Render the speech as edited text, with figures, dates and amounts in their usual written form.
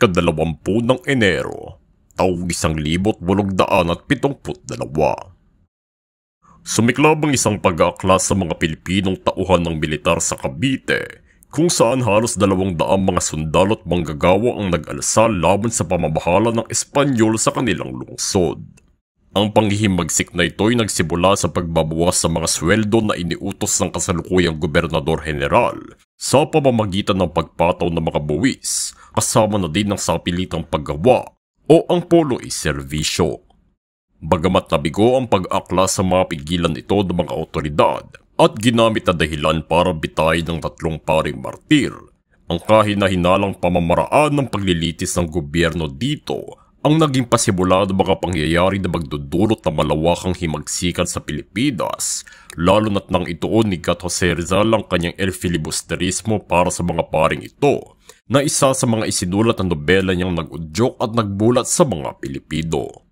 ika-20 ng Enero, taong 1872. Sumiklab ang isang pag-aaklas sa mga Pilipinong tauhan ng militar sa Cavite, kung saan halos 200 mga sundalo at manggagawa ang nag-alsa laban sa pamamahala ng Espanyol sa kanilang lungsod. Ang panghihimagsik na ito'y nagsimula sa pagbabawas sa mga sweldo na iniutos ng kasalukuyang Gobernador General sa pamamagitan ng pagpataw ng mga buwis, kasama na din ng sapilitang paggawa o ang polo serbisyo. Bagamat nabigo ang pag-aklas sa mga pigilan ito ng mga otoridad at ginamit na dahilan para bitayin ng 3 paring martir, ang kahina-hinalang pamamaraan ng paglilitis ng gobyerno dito ang naging pasimula ng mga pangyayari na magdudulot ng malawakang himagsikan sa Pilipinas, lalo na't nang ituon ni Gat Jose Rizal ang kanyang El Filibusterismo para sa mga paring ito, na isa sa mga isinulat na nobela niyang nag-udyok at nagbulat sa mga Pilipino.